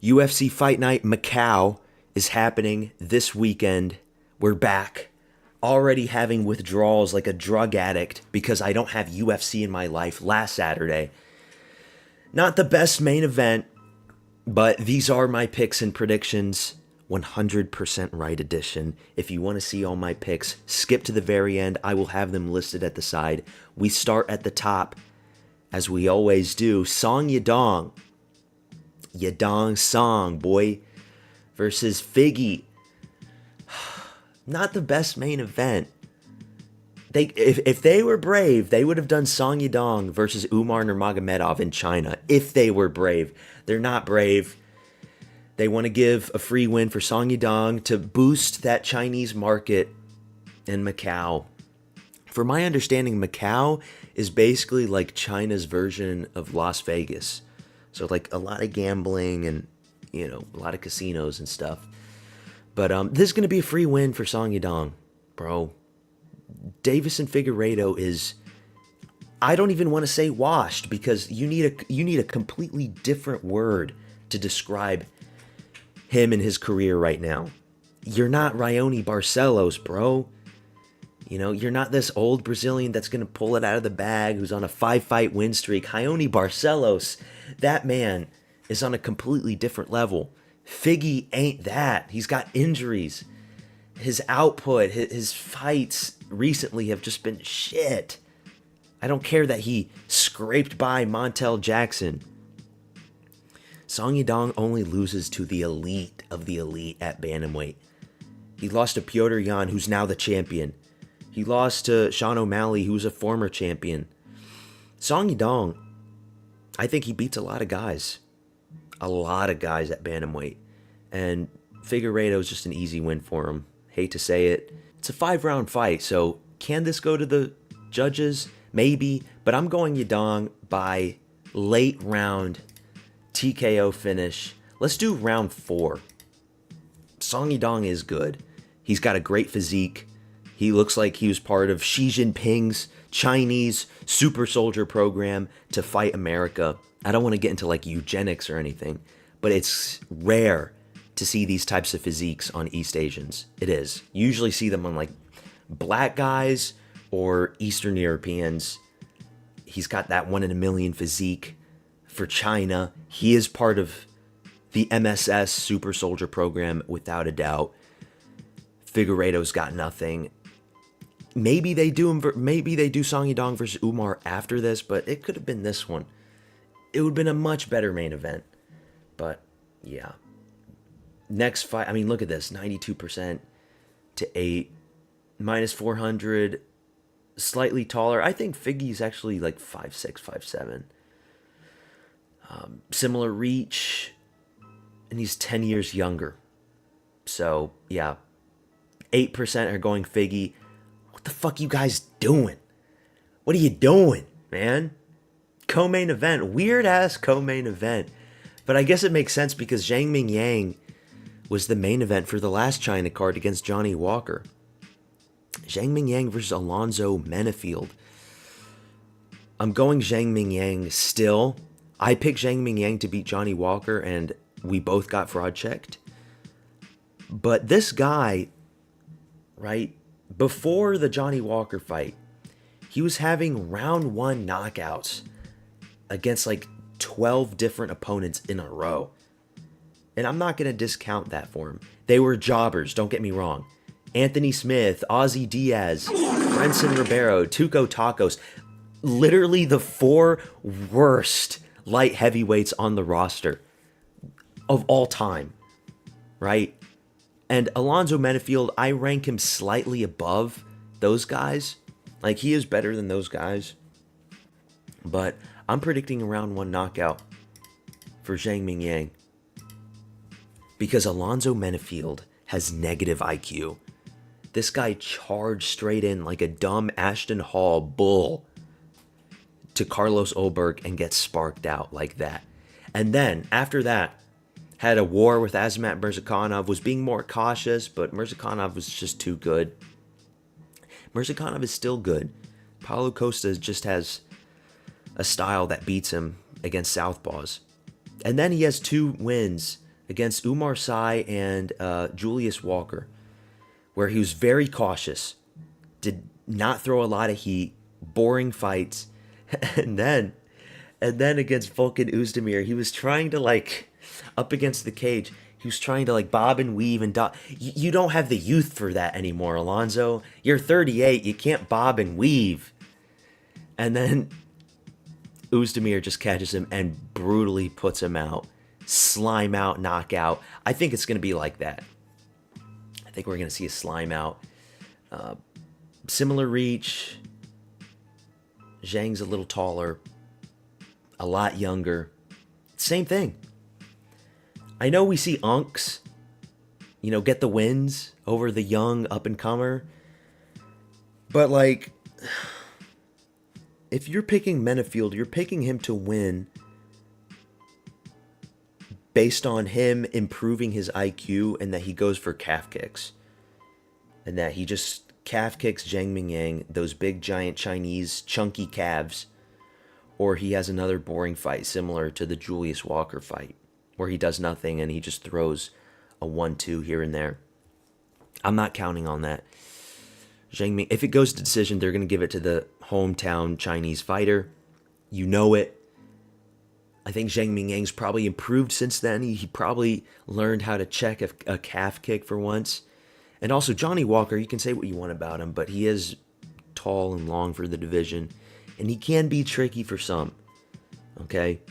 UFC Fight Night Macau is happening this weekend. We're back. Already having withdrawals like a drug addict because I don't have UFC in my life last Saturday. Not the best main event, but these are my picks and predictions. 100% right edition. If you want to see all my picks, skip to the very end. I will have them listed at the side. We start at the top, as we always do. Song Yadong. Yadong Song, boy, versus Figgy. Not the best main event. If they were brave, they would have done Song Yadong versus Umar Nurmagomedov in China. If they were brave. They're not brave. They want to give a free win for Song Yadong to boost that Chinese market in Macau. For my understanding, Macau is basically like China's version of Las Vegas. So like a lot of gambling and, a lot of casinos and stuff. But this is going to be a free win for Song Yadong, bro. Davis and Figueiredo is, I don't even want to say washed, because you need a completely different word to describe him and his career right now. You're not Raoni Barcelos, bro. You're not this old Brazilian that's going to pull it out of the bag, who's on a 5-fight win streak. Raoni Barcelos, that man is on a completely different level. Figgy ain't that. He's got injuries. His output, his fights recently have just been shit. I don't care that he scraped by Montel Jackson. Song Yadong only loses to the elite of the elite at bantamweight. He lost to Piotr Yan, who's now the champion. He lost to Sean O'Malley, who's a former champion. Song Yadong, I think he beats a lot of guys. A lot of guys at bantamweight. And Figueiredo is just an easy win for him. Hate to say it. It's a 5-round fight, so can this go to the judges? Maybe, but I'm going Yadong by late round TKO finish. Let's do round 4. Song Yadong is good. He's got a great physique. He looks like he was part of Xi Jinping's Chinese super soldier program to fight America. I don't want to get into like eugenics or anything, but it's rare to see these types of physiques on East Asians. It is. You usually see them on like black guys or Eastern Europeans. He's got that 1 in a million physique for China. He is part of the MSS super soldier program without a doubt. Figueiredo's got nothing. Maybe they do Song Yadong versus Umar after this, but it could have been this one. It would have been a much better main event. But yeah. Next fight, look at this. 92% to 8. Minus 400. Slightly taller. I think Figgy's actually like 5'6", 5'7". Similar reach. And he's 10 years younger. So, yeah. 8% are going Figgy. What the fuck you guys doing? What are you doing, man? Co-main event. Weird-ass co-main event. But I guess it makes sense because Zhang Ming Yang was the main event for the last China card against Johnny Walker. Zhang Ming Yang versus Alonzo Menefield. I'm going Zhang Ming Yang still. I picked Zhang Ming Yang to beat Johnny Walker, and we both got fraud checked. But this guy, right, before the Johnny Walker fight, he was having round 1 knockouts against like 12 different opponents in a row. And I'm not going to discount that for him. They were jobbers, don't get me wrong. Anthony Smith, Ozzy Diaz, Renson Ribeiro, Tuco Tacos. Literally the 4 worst light heavyweights on the roster of all time, right? And Alonzo Menefield, I rank him slightly above those guys. Like, he is better than those guys. But I'm predicting a round 1 knockout for Zhang Ming Yang. Because Alonzo Menefield has negative IQ. This guy charged straight in like a dumb Ashton Hall bull to Carlos Ulberg and gets sparked out like that. And then, after that, had a war with Azamat Murzakanov, was being more cautious, but Murzakanov was just too good. Murzakanov is still good. Paulo Costa just has a style that beats him against southpaws. And then he has 2 wins against Umar Sy and Julius Walker, where he was very cautious, did not throw a lot of heat, boring fights, and then against Volkan Oezdemir, he was trying to like up against the cage. He was trying to like bob and weave and you don't have the youth for that anymore, Alonzo. You're 38. You can't bob and weave. And then Oezdemir just catches him and brutally puts him out. Slime out, knockout. I think it's going to be like that. I think we're going to see a slime out. Similar reach. Zhang's a little taller. A lot younger. Same thing. I know we see Unks, get the wins over the young up-and-comer. But, like, if you're picking Menafield, you're picking him to win based on him improving his IQ and that he goes for calf kicks. And that he just calf kicks Zhang Mingyang, those big, giant Chinese chunky calves. Or he has another boring fight similar to the Julius Walker fight, where he does nothing and he just throws a 1-2 here and there. I'm not counting on that. Zhang Ming, if it goes to decision, they're going to give it to the hometown Chinese fighter. You know it. I think Zhang Mingyang's probably improved since then. He probably learned how to check a calf kick for once. And also, Johnny Walker, you can say what you want about him, but he is tall and long for the division. And he can be tricky for some. Okay?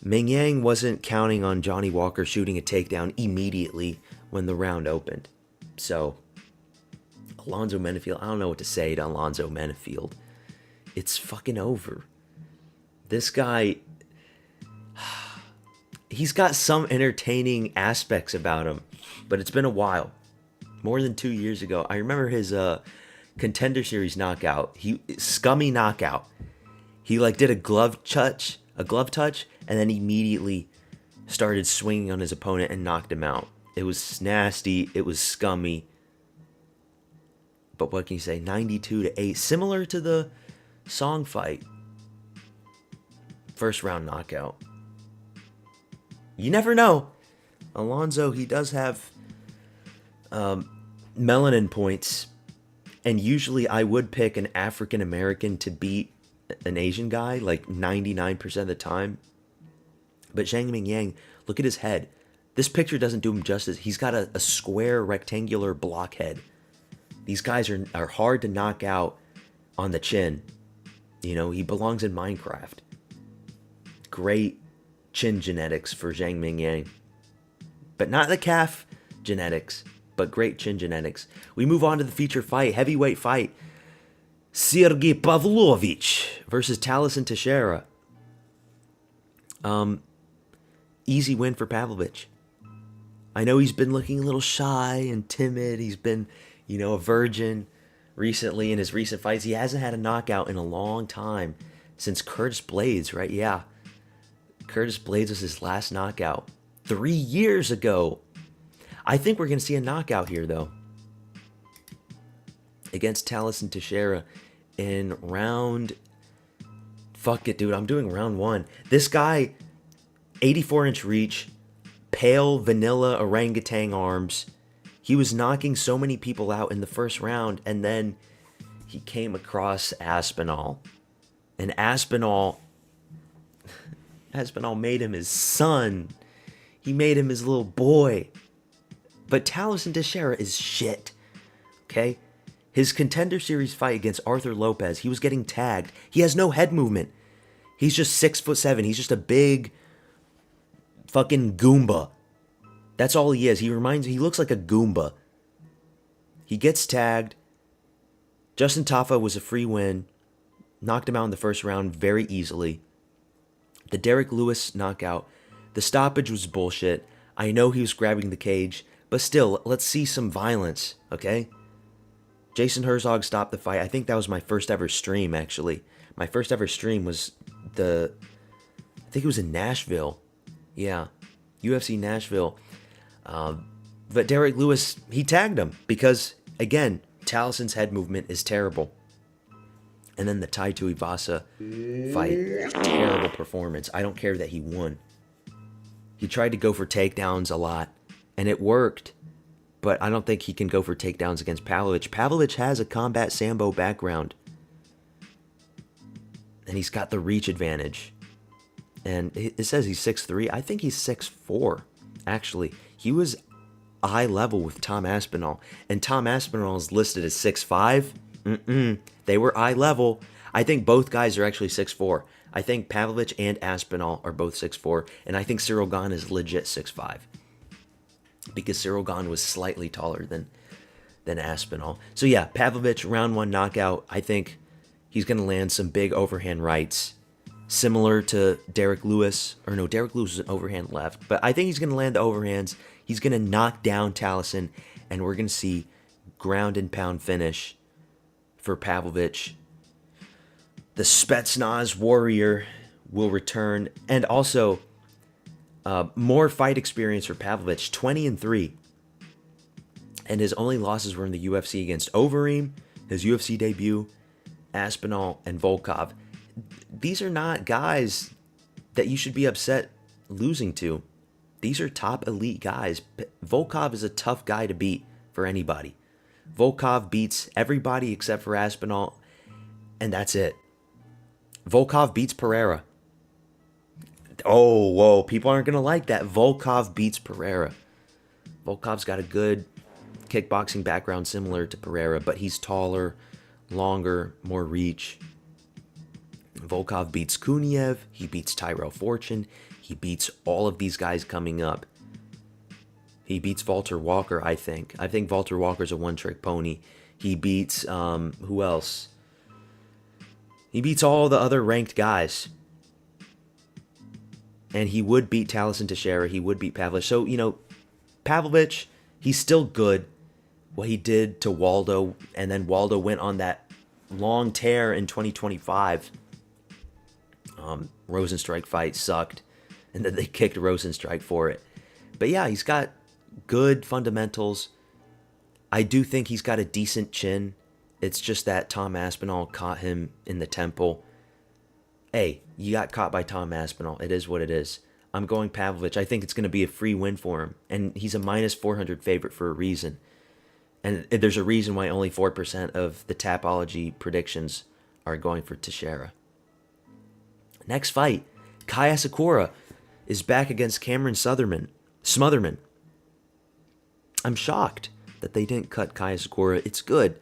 Mingyang wasn't counting on Johnny Walker shooting a takedown immediately when the round opened. So, Alonzo Menafield, I don't know what to say to Alonzo Menafield. It's fucking over. This guy, he's got some entertaining aspects about him, but it's been a while. More than 2 years ago. I remember his Contender Series knockout. Scummy knockout. He like did a glove touch, and then immediately started swinging on his opponent and knocked him out. It was nasty. It was scummy. But what can you say? 92-8. Similar to the Song fight. First round knockout. You never know. Alonzo, he does have melanin points. And usually I would pick an African American to beat an Asian guy, like 99% of the time. But Zhang Mingyang, look at his head. This picture doesn't do him justice. He's got a square rectangular block head. These guys are hard to knock out on the chin. He belongs in Minecraft. Great chin genetics for Zhang Mingyang. But not the calf genetics, but great chin genetics. We move on to the feature fight, heavyweight fight. Sergey Pavlovich versus Talison Teixeira. Easy win for Pavlovich. I know he's been looking a little shy and timid. He's been, a virgin recently in his recent fights. He hasn't had a knockout in a long time since Curtis Blades, right? Yeah. Curtis Blades was his last knockout 3 years ago. I think we're going to see a knockout here, though, against Talison Teixeira in round... Fuck it, dude. I'm doing round 1. This guy, 84-inch reach, pale vanilla orangutan arms. He was knocking so many people out in the first round, and then he came across Aspinall. And Aspinall made him his son. He made him his little boy. But Talison Teixeira is shit. Okay? His Contender Series fight against Arthur Lopez, he was getting tagged. He has no head movement. He's just 6'7". He's just a big fucking Goomba. That's all he is. He looks like a Goomba. He gets tagged. Justin Tafa was a free win. Knocked him out in the first round very easily. The Derek Lewis knockout. The stoppage was bullshit. I know he was grabbing the cage. But still, let's see some violence, okay? Jason Herzog stopped the fight. I think that was my first ever stream, actually. My first ever stream was I think it was in Nashville. Yeah, UFC Nashville. But Derek Lewis, he tagged him because, again, Talison's head movement is terrible. And then the Tai Tuivasa fight, terrible performance. I don't care that he won. He tried to go for takedowns a lot, and it worked. But I don't think he can go for takedowns against Pavlovich. Pavlovich has a combat sambo background. And he's got the reach advantage. And it says he's 6'3". I think he's 6'4", actually. He was eye level with Tom Aspinall. And Tom Aspinall is listed as 6'5". They were eye level. I think both guys are actually 6'4". I think Pavlovich and Aspinall are both 6'4". And I think Cyril Gane is legit 6'5". Because Cyril Gane was slightly taller than Aspinall. So yeah, Pavlovich, round 1 knockout. I think he's going to land some big overhand rights, similar to Derek Lewis. Or no, Derek Lewis was an overhand left. But I think he's going to land the overhands. He's going to knock down Taliesin, and we're going to see ground and pound finish for Pavlovich. The Spetsnaz warrior will return, and also more fight experience for Pavlovich, 20-3. And his only losses were in the UFC against Overeem, his UFC debut, Aspinall, and Volkov. These are not guys that you should be upset losing to. These are top elite guys. Volkov is a tough guy to beat for anybody. Volkov beats everybody except for Aspinall, and that's it. Volkov beats Pereira. Oh, whoa, people aren't going to like that. Volkov beats Pereira. Volkov's got a good kickboxing background similar to Pereira, but he's taller, longer, more reach. Volkov beats Kuniev. He beats Tyrell Fortune. He beats all of these guys coming up. He beats Walter Walker, I think. I think Walter Walker's a one-trick pony. He beats, who else? He beats all the other ranked guys. And he would beat Taliesin Teixeira. He would beat Pavlovich. So, Pavlovich, he's still good. What he did to Waldo, and then Waldo went on that long tear in 2025. Rosenstrike fight sucked, and then they kicked Rosenstrike for it. But yeah, he's got good fundamentals. I do think he's got a decent chin. It's just that Tom Aspinall caught him in the temple. Hey, you got caught by Tom Aspinall. It is what it is. I'm going Pavlovich. I think it's going to be a free win for him. And he's a minus 400 favorite for a reason. And there's a reason why only 4% of the Tapology predictions are going for Teixeira. Next fight, Kai Asakura is back against Cameron Smotherman. I'm shocked that they didn't cut Kai Asakura. It's good.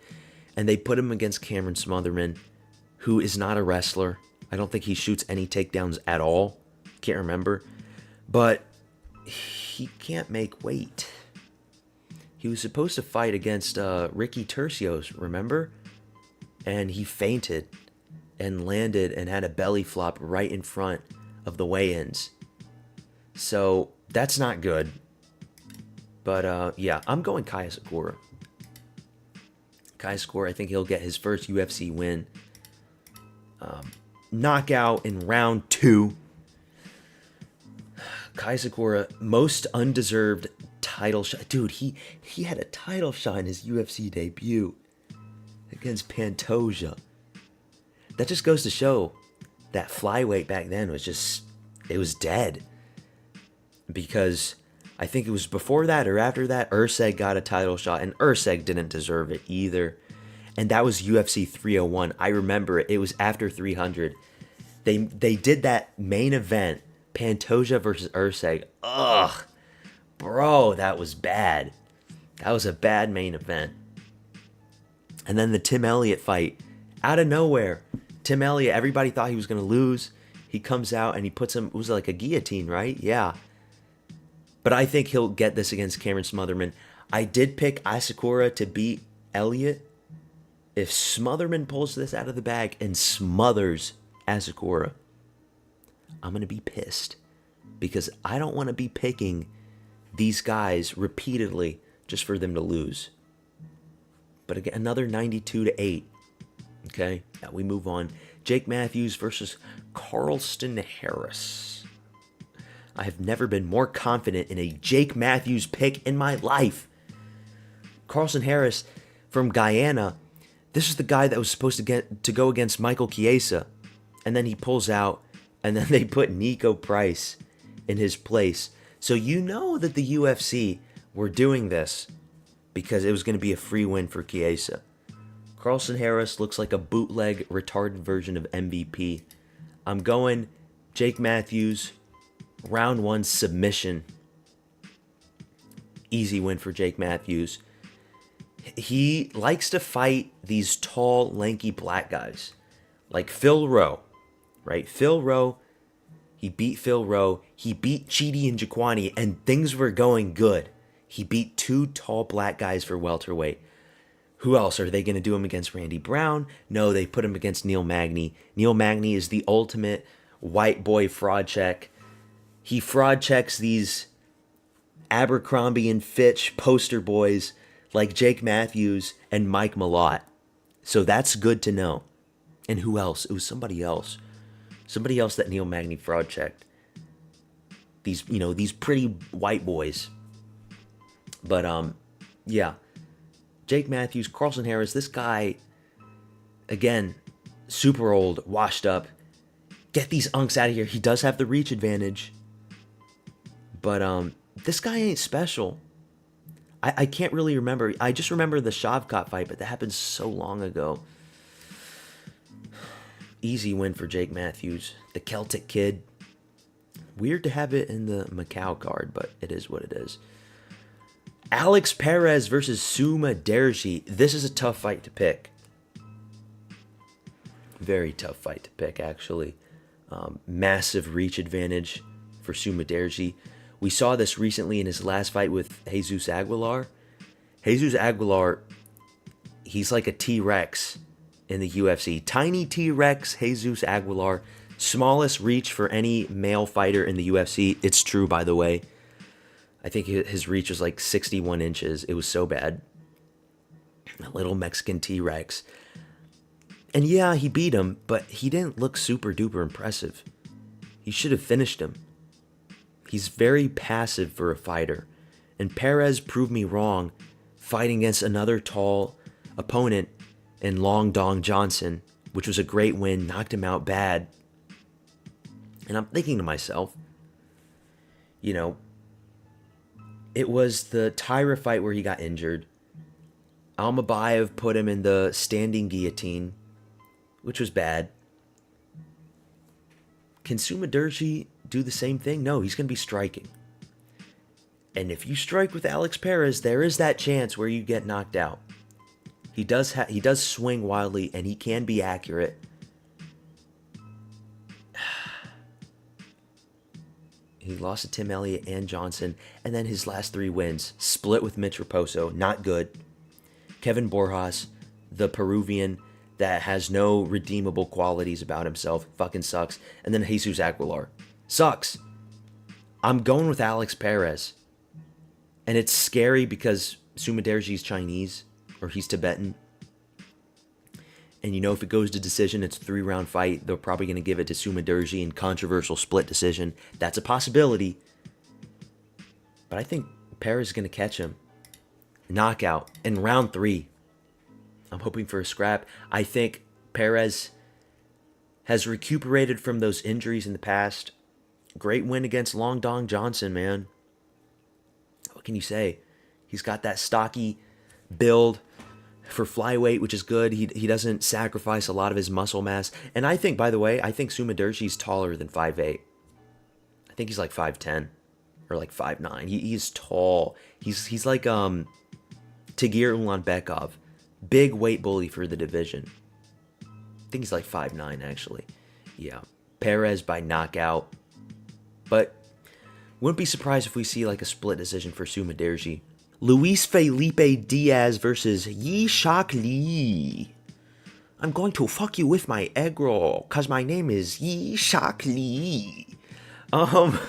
And they put him against Cameron Smotherman, who is not a wrestler. I don't think he shoots any takedowns at all. Can't remember. But he can't make weight. He was supposed to fight against Ricky Tercios, remember? And he fainted and landed and had a belly flop right in front of the weigh-ins. So that's not good. But yeah, I'm going Kai Asakura. Kai Asakura, I think he'll get his first UFC win. Knockout in round 2. Kai Asakura, most undeserved title shot. Dude, he had a title shot in his UFC debut against Pantoja. That just goes to show that flyweight back then was just, it was dead. Because I think it was before that or after that, Urseg got a title shot, and Urseg didn't deserve it either. And that was UFC 301. I remember it. It was after 300. They did that main event, Pantoja versus Urseg. Ugh. Bro, that was bad. That was a bad main event. And then the Tim Elliott fight. Out of nowhere. Tim Elliott, everybody thought he was going to lose. He comes out and he puts him, it was like a guillotine, right? Yeah. But I think he'll get this against Cameron Smotherman. I did pick Asakura to beat Elliott. If Smotherman pulls this out of the bag and smothers Asakura, I'm going to be pissed. Because I don't want to be picking these guys repeatedly just for them to lose. But again, another 92-8. Okay, now we move on. Jake Matthews versus Carlston Harris. I have never been more confident in a Jake Matthews pick in my life. Carlston Harris from Guyana. This is the guy that was supposed to go against Michael Chiesa. And then he pulls out. And then they put Nico Price in his place. So you know that the UFC were doing this because it was going to be a free win for Chiesa. Carlson Harris looks like a bootleg, retarded version of MVP. I'm going Jake Matthews, round 1 submission. Easy win for Jake Matthews. He likes to fight these tall, lanky black guys. Like Phil Rowe, right? Phil Rowe, he beat Phil Rowe. He beat Chidi Njokuani, and things were going good. He beat 2 tall black guys for welterweight. Who else? Are they going to do him against Randy Brown? No, they put him against Neil Magny. Neil Magny is the ultimate white boy fraud check. He fraud checks these Abercrombie and Fitch poster boys like Jake Matthews and Mike Malott. So that's good to know. And who else? It was somebody else. Somebody else that Neil Magny fraud checked. These pretty white boys. But yeah. Jake Matthews, Carlson Harris, this guy, again, super old, washed up. Get these unks out of here. He does have the reach advantage. But this guy ain't special. I can't really remember. I just remember the Shavkat fight, but that happened so long ago. Easy win for Jake Matthews. The Celtic kid. Weird to have it in the Macau card, but it is what it is. Alex Perez versus Suma Derji. This is a tough fight to pick. Very tough fight to pick, actually. Massive reach advantage for Suma Derji. We saw this recently in his last fight with Jesus Aguilar. Jesus Aguilar, he's like a T-Rex in the UFC. Tiny T-Rex, Jesus Aguilar. Smallest reach for any male fighter in the UFC. It's true, by the way. I think his reach was like 61 inches. It was so bad. A little Mexican T-Rex. And yeah, he beat him, but he didn't look super duper impressive. He should have finished him. He's very passive for a fighter. And Perez proved me wrong fighting against another tall opponent in Long Dong Johnson, which was a great win, knocked him out bad. And I'm thinking to myself, it was the Tyra fight where he got injured. Almabayev put him in the standing guillotine, which was bad. Can Suma Derji do the same thing? No, he's going to be striking. And if you strike with Alex Perez, there is that chance where you get knocked out. He does swing wildly, and he can be accurate. He lost to Tim Elliott and Johnson, and then his last 3 wins. Split with Mitch Raposo, not good. Kevin Borjas, the Peruvian that has no redeemable qualities about himself, fucking sucks. And then Jesus Aguilar, sucks. I'm going with Alex Perez. And it's scary because Suma Derji's Chinese, or he's Tibetan. And if it goes to decision, it's a 3-round fight. They're probably going to give it to Suma Derji in controversial split decision. That's a possibility. But I think Perez is going to catch him. Knockout in round 3. I'm hoping for a scrap. I think Perez has recuperated from those injuries in the past. Great win against Long Dong Johnson, man. What can you say? He's got that stocky build for flyweight, which is good. He doesn't sacrifice a lot of his muscle mass. And I think, by the way, Suma Derji's taller than 5'8". I think he's like 5'10 or like 5'9. He's tall. He's like Tagir Ulanbekov. Big weight bully for the division. I think he's like 5'9 actually. Yeah. Perez by knockout. But wouldn't be surprised if we see like a split decision for Suma Derji. Luis Felipe Diaz versus Yi Shak Lee. I'm going to fuck you with my egg roll, cause my name is Yi Shak Lee. I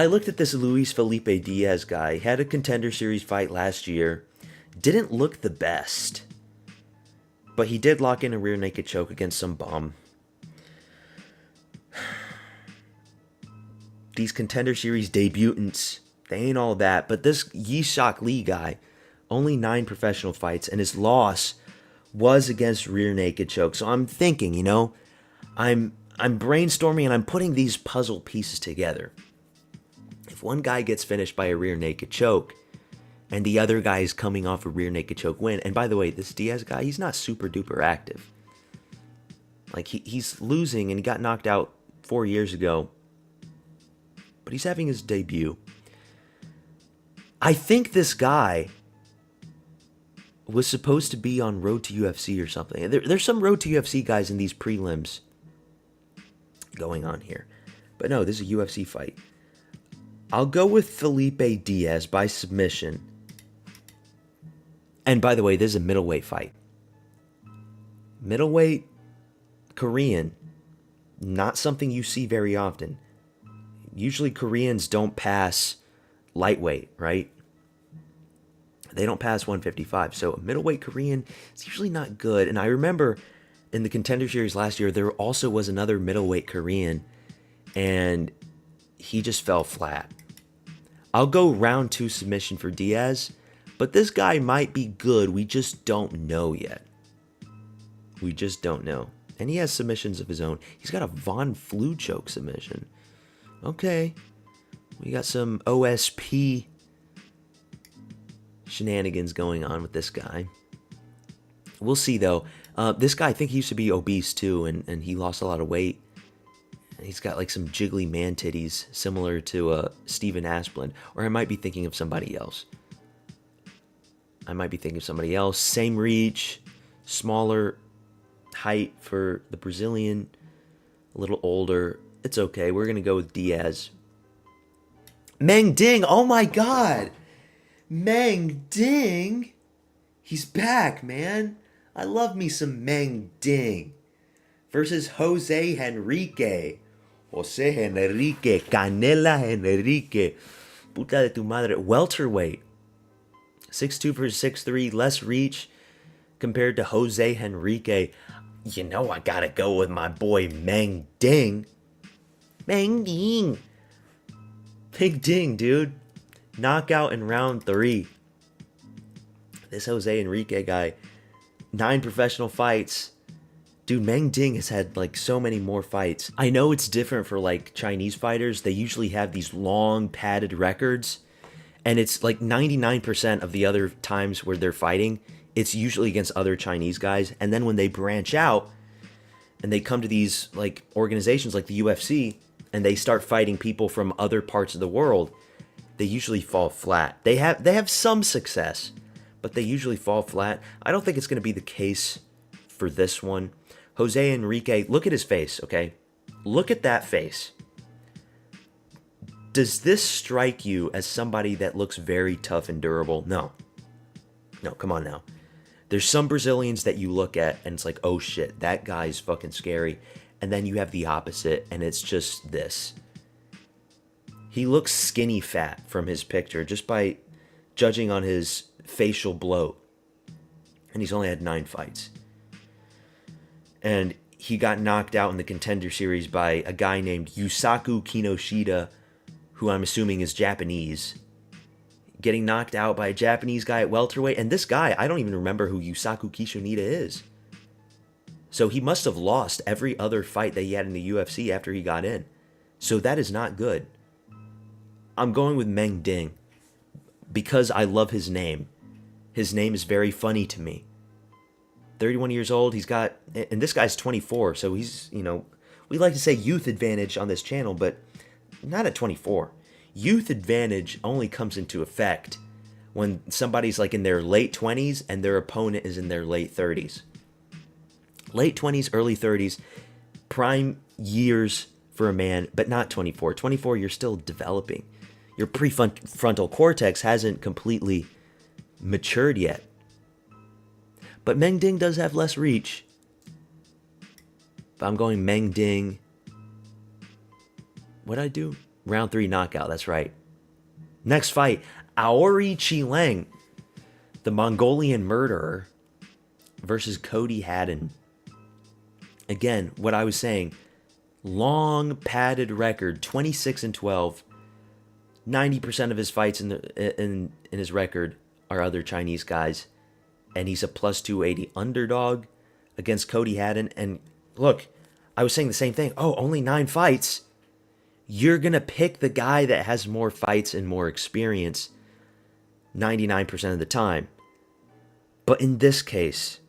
looked at this Luis Felipe Diaz guy. Had a Contender Series fight last year. Didn't look the best. But he did lock in a rear naked choke against some bum. These Contender Series debutants, they ain't all that. But this Yi Shak Lee guy, only 9 professional fights, and his loss was against rear naked choke. So I'm thinking, I'm brainstorming and I'm putting these puzzle pieces together. If one guy gets finished by a rear naked choke and the other guy is coming off a rear naked choke win, and by the way, this Diaz guy, he's not super duper active. Like, he's losing and he got knocked out 4 years ago, but he's having his debut. I think this guy was supposed to be on Road to UFC or something. There's some Road to UFC guys in these prelims going on here. But no, this is a UFC fight. I'll go with Felipe Diaz by submission. And by the way, this is a middleweight fight. Middleweight Korean, not something you see very often. Usually Koreans don't pass lightweight, right? They don't pass 155. So a middleweight Korean is usually not good. And I remember in the Contender Series last year, there also was another middleweight Korean, and he just fell flat. I'll go round 2 submission for Diaz, but this guy might be good. We just don't know yet. We just don't know. And he has submissions of his own. He's got a Von Flue choke submission. Okay. We got some OSP shenanigans going on with this guy. We'll see, though. This guy, I think he used to be obese, too, and he lost a lot of weight. He's got, like, some jiggly man titties, similar to Steven Asplund. Or I might be thinking of somebody else. Same reach, smaller height for the Brazilian, a little older. It's okay. We're going to go with Diaz. Meng Ding. Oh, my God. Meng Ding. He's back, man. I love me some Meng Ding. Versus Jose Henrique. Canela Henrique. Puta de tu madre. Welterweight. 6'2 versus 6'3. Less reach compared to Jose Henrique. You know I gotta go with my boy Meng Ding. Meng Ding. Big Ding, dude. Knockout in round 3. This Jose Henrique guy, 9 professional fights. Dude, Meng Ding has had, like, so many more fights. I know it's different for, like, Chinese fighters. They usually have these long, padded records. And it's, like, 99% of the other times where they're fighting, it's usually against other Chinese guys. And then when they branch out and they come to these, like, organizations like the UFC and they start fighting people from other parts of the world, they usually fall flat. They have some success, but they usually fall flat. I don't think it's going to be the case for this one. Jose Enrique, look at his face, okay? Look at that face. Does this strike you as somebody that looks very tough and durable? No. No, come on now. There's some Brazilians that you look at and it's like, oh shit, that guy's fucking scary. And then you have the opposite and it's just this. He looks skinny fat from his picture just by judging on his facial bloat. And he's only had 9 fights. And he got knocked out in the Contender Series by a guy named Yusaku Kinoshita, who I'm assuming is Japanese. Getting knocked out by a Japanese guy at welterweight. And this guy, I don't even remember who Yusaku Kinoshita is. So he must have lost every other fight that he had in the UFC after he got in. So that is not good. I'm going with Meng Ding because I love his name. His name is very funny to me. 31 years old, he's got, and this guy's 24, so he's, you know, we like to say youth advantage on this channel, but not at 24. Youth advantage only comes into effect when somebody's like in their late 20s and their opponent is in their late 30s. Late 20s, early 30s, prime years for a man, but not 24. 24, you're still developing. Your prefrontal cortex hasn't completely matured yet. But Meng Ding does have less reach. But I'm going Meng Ding. What'd I do? Round 3 knockout, that's right. Next fight, Aori Qileng, the Mongolian murderer, versus Cody Haddon. Again, what I was saying, long padded record, 26-12. 90% of his fights in his record are other Chinese guys. And he's a plus 280 underdog against Cody Haddon. And look, I was saying the same thing. Oh, only 9 fights. You're going to pick the guy that has more fights and more experience 99% of the time. But in this case,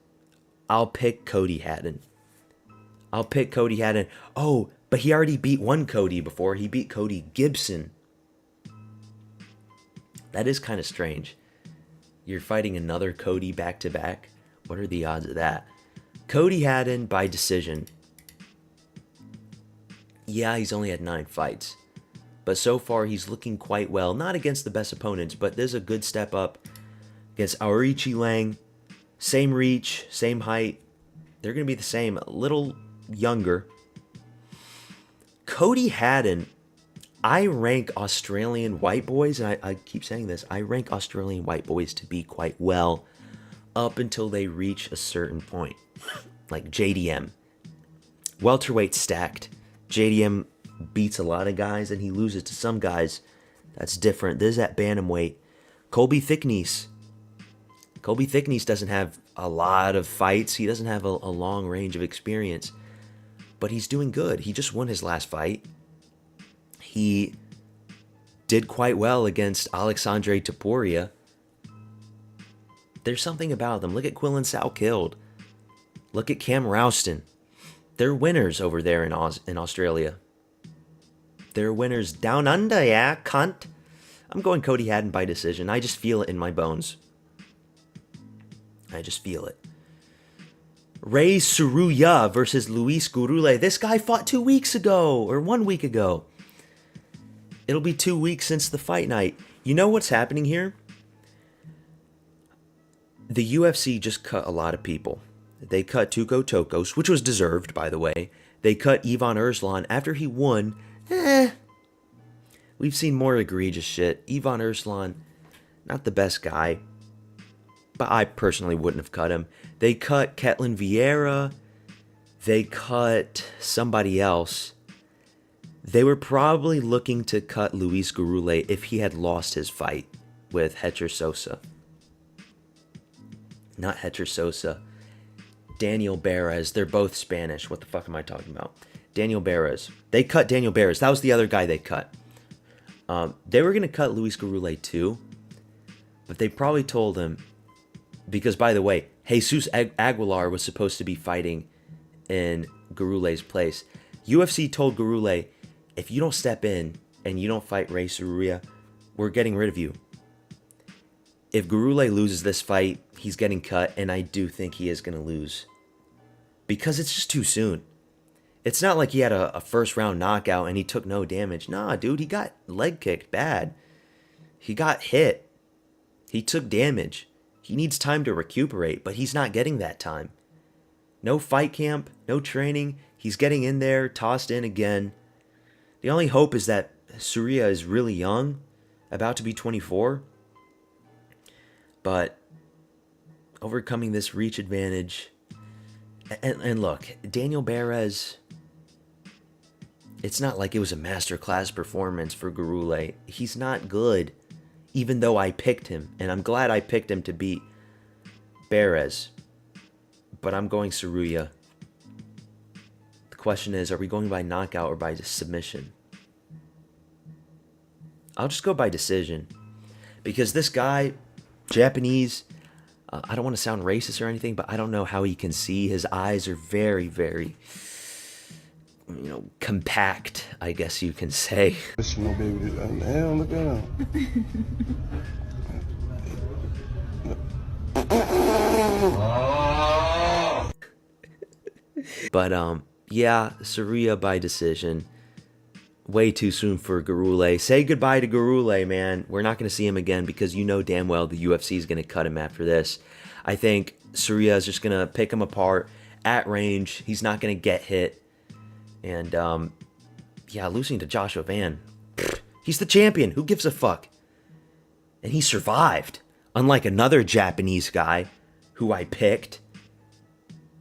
I'll pick Cody Haddon. Oh, but he already beat one Cody before. He beat Cody Gibson. That is kind of strange. You're fighting another Cody back-to-back? What are the odds of that? Cody Haddon by decision. Yeah, he's only had 9 fights. But so far, he's looking quite well. Not against the best opponents, but there's a good step up against Aoriqi Lang. Same reach, same height. They're going to be the same, a little younger. Cody Haddon, I rank Australian white boys, and I keep saying this, I rank Australian white boys to be quite well up until they reach a certain point. Like JDM. Welterweight stacked. JDM beats a lot of guys, and he loses to some guys. That's different. This is at bantamweight. Colby Thicknesse. Colby Thicknesse doesn't have a lot of fights. He doesn't have a long range of experience. But he's doing good. He just won his last fight. He did quite well against Alexandre Topuria. There's something about them. Look at Quillan Salkilld. Look at Cam Rouston. They're winners over there in Australia. They're winners down under, yeah, cunt. I'm going Cody Haddon by decision. I just feel it in my bones. I just feel it. Ray Suruya versus Luis Gurule. This guy fought 2 weeks ago, or 1 week ago. It'll be 2 weeks since the fight night. You know what's happening here? The UFC just cut a lot of people. They cut Tuco Tokos, which was deserved, by the way. They cut Ivan Erslan after he won. We've seen more egregious shit. Ivan Erslan, not the best guy, but I personally wouldn't have cut him. They cut Ketlin Vieira. They cut somebody else. They were probably looking to cut Luis Gurule if he had lost his fight with Hector Sosa. Not Hector Sosa. Daniel Perez. They're both Spanish. What the fuck am I talking about? Daniel Perez. They cut Daniel Perez. That was the other guy they cut. They were going to cut Luis Gurule too. But they probably told him, because by the way, Jesus Aguilar was supposed to be fighting in Gurule's place. UFC told Gurule, if you don't step in and you don't fight Ray Suruya, we're getting rid of you. If Gurule loses this fight, he's getting cut, and I do think he is going to lose. Because it's just too soon. It's not like he had a first round knockout and he took no damage. Nah, dude, he got leg kicked bad. He got hit. He took damage. He needs time to recuperate, but he's not getting that time. No fight camp, no training. He's getting in there, tossed in again. The only hope is that Suruya is really young, about to be 24. But overcoming this reach advantage. And look, Daniel Perez, it's not like it was a masterclass performance for Gurule. He's not good, even though I picked him. And I'm glad I picked him to beat Perez. But I'm going Suruya. The question is, are we going by knockout or by submission? I'll just go by decision. Because this guy, Japanese, I don't want to sound racist or anything, but I don't know how he can see. His eyes are very, very, compact, I guess you can say. Damn, look at him. But, yeah, Suruya by decision. Way too soon for Gurule. Say goodbye to Gurule, man. We're not going to see him again because you know damn well the UFC is going to cut him after this. I think Suruya is just going to pick him apart at range. He's not going to get hit. And, yeah, losing to Joshua Van. He's the champion. Who gives a fuck? And he survived. Unlike another Japanese guy who I picked.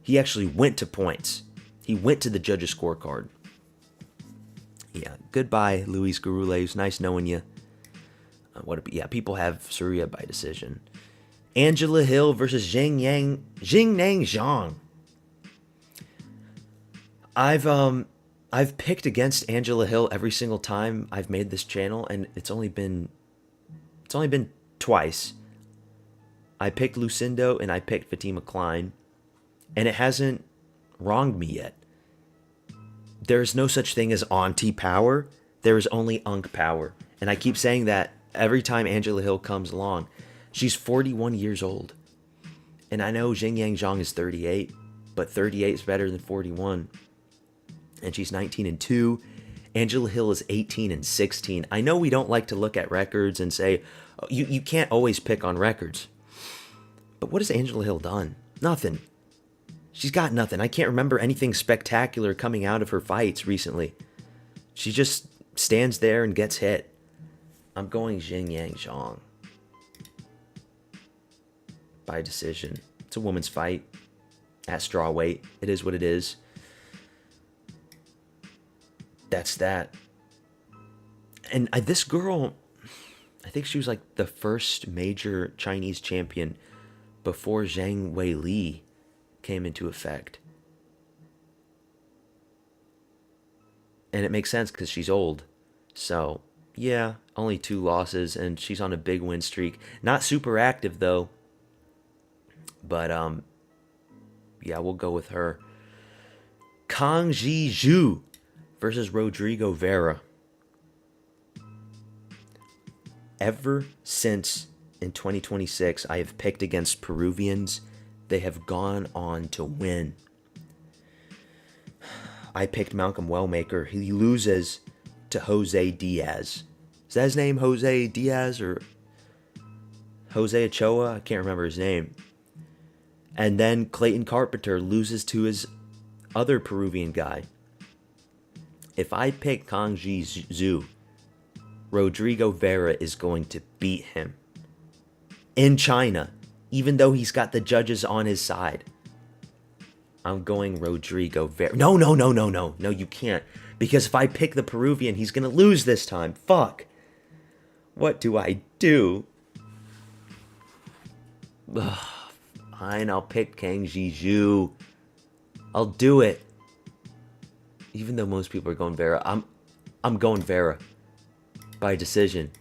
He actually went to points. He went to the judges' scorecard. Yeah, goodbye, Luis Gurule. It was nice knowing you. People have Suruya by decision. Angela Hill versus Jingnang Zhang. I've picked against Angela Hill every single time I've made this channel, and it's only been twice. I picked Lucindo and I picked Fatima Klein, and it hasn't wronged me yet. There is no such thing as auntie power. There is only unk power. And I keep saying that every time Angela Hill comes along. She's 41 years old. And I know Xingyang Zhang is 38, but 38 is better than 41. And she's 19-2. Angela Hill is 18-16. I know we don't like to look at records and say, oh, you can't always pick on records. But what has Angela Hill done? Nothing. She's got nothing. I can't remember anything spectacular coming out of her fights recently. She just stands there and gets hit. I'm going Xingyang Zhang. By decision. It's a woman's fight. At strawweight. It is what it is. That's that. And this girl, I think she was like the first major Chinese champion before Zhang Weili came into effect. And it makes sense because she's old. So, yeah, only 2 losses, and she's on a big win streak. Not super active, though. But, yeah, we'll go with her. Kang Ji Zhu versus Rodrigo Vera. Ever since in 2026, I have picked against Peruvians. They have gone on to win. I picked Malcolm Wellmaker. He loses to Jose Diaz. Is that his name, Jose Diaz, or Jose Ochoa? I can't remember his name. And then Clayton Carpenter loses to his other Peruvian guy. If I pick Kang Ji Zhu, Rodrigo Vera is going to beat him. In China, even though he's got the judges on his side. I'm going Rodrigo Vera. No, you can't. Because if I pick the Peruvian, he's going to lose this time. Fuck. What do I do? Ugh, fine, I'll pick Kang Ji Zhu. I'll do it. Even though most people are going Vera, I'm going Vera. By decision.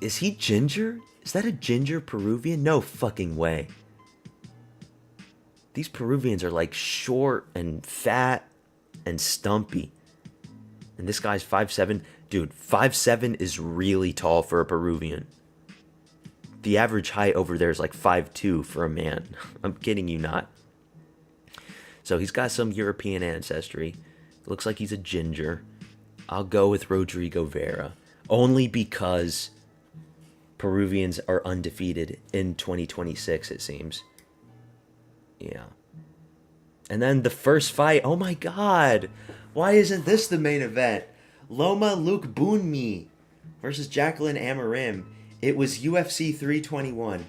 Is he ginger? Is that a ginger Peruvian? No fucking way. These Peruvians are like short and fat and stumpy. And this guy's 5'7". Dude, 5'7" is really tall for a Peruvian. The average height over there is like 5'2" for a man. I'm kidding you not. So he's got some European ancestry. Looks like he's a ginger. I'll go with Rodrigo Vera. Only because Peruvians are undefeated in 2026, it seems. Yeah. And then the first fight. Oh my god. Why isn't this the main event? Loma Lukbunmi versus Jacqueline Amarim. It was UFC 321.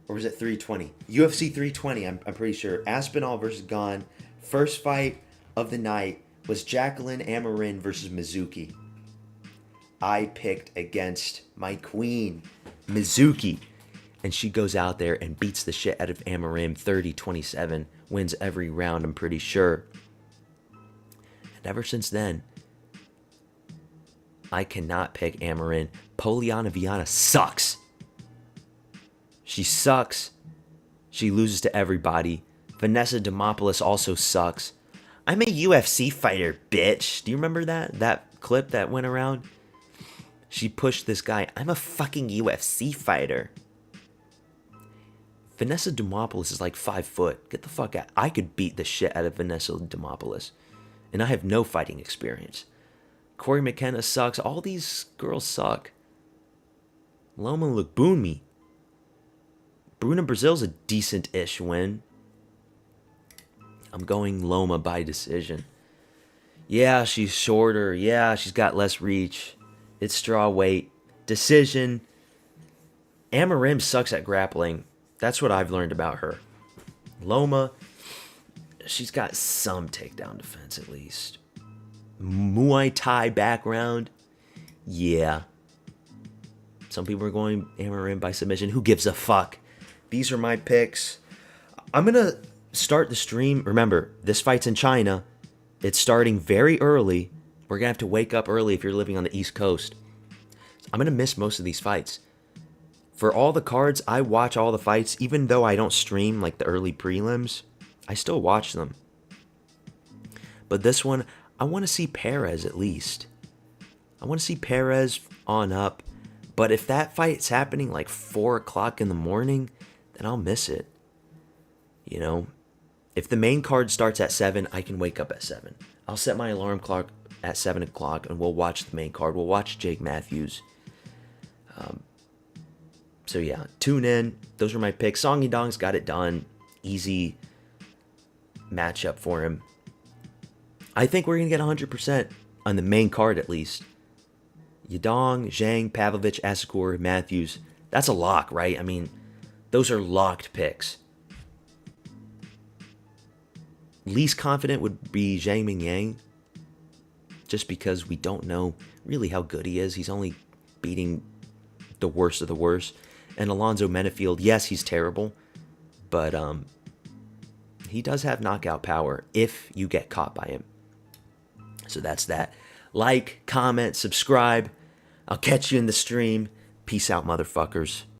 Or was it 320? UFC 320, I'm pretty sure. Aspinall versus Gon. First fight of the night was Jacqueline Amarim versus Mizuki. I picked against my queen, Mizuki. And she goes out there and beats the shit out of Amarim 30-27. Wins every round, I'm pretty sure. And ever since then, I cannot pick Amarim. Poliana Viana sucks. She sucks. She loses to everybody. Vanessa Demopoulos also sucks. I'm a UFC fighter, bitch. Do you remember that clip that went around? She pushed this guy. I'm a fucking UFC fighter. Vanessa Demopoulos is like 5 foot. Get the fuck out. I could beat the shit out of Vanessa Demopoulos. And I have no fighting experience. Corey McKenna sucks. All these girls suck. Loma Lukbunmi. Bruna Brazil's a decent-ish win. I'm going Loma by decision. Yeah, she's shorter. Yeah, she's got less reach. It's straw weight. Decision. Amarim sucks at grappling. That's what I've learned about her. Loma, she's got some takedown defense at least. Muay Thai background. Yeah. Some people are going Amarim by submission. Who gives a fuck? These are my picks. I'm going to start the stream. Remember, this fight's in China. It's starting very early. We're going to have to wake up early if you're living on the East Coast. I'm going to miss most of these fights. For all the cards, I watch all the fights. Even though I don't stream like the early prelims, I still watch them. But this one, I want to see Perez at least. I want to see Perez on up. But if that fight's happening like 4 o'clock in the morning, then I'll miss it. You know, if the main card starts at 7, I can wake up at 7. I'll set my alarm clock at 7 o'clock and we'll watch the main card. We'll watch Jake Matthews. So yeah, tune in. Those are my picks. Song Yadong's got it done. Easy matchup for him. I think we're going to get 100% on the main card at least. Yadong, Zhang, Pavlovich, Asakura, Matthews. That's a lock, right? I mean, those are locked picks. Least confident would be Zhang Mingyang. Just because we don't know really how good he is. He's only beating the worst of the worst. And Alonzo Menefield, yes, he's terrible. But he does have knockout power if you get caught by him. So that's that. Like, comment, subscribe. I'll catch you in the stream. Peace out, motherfuckers.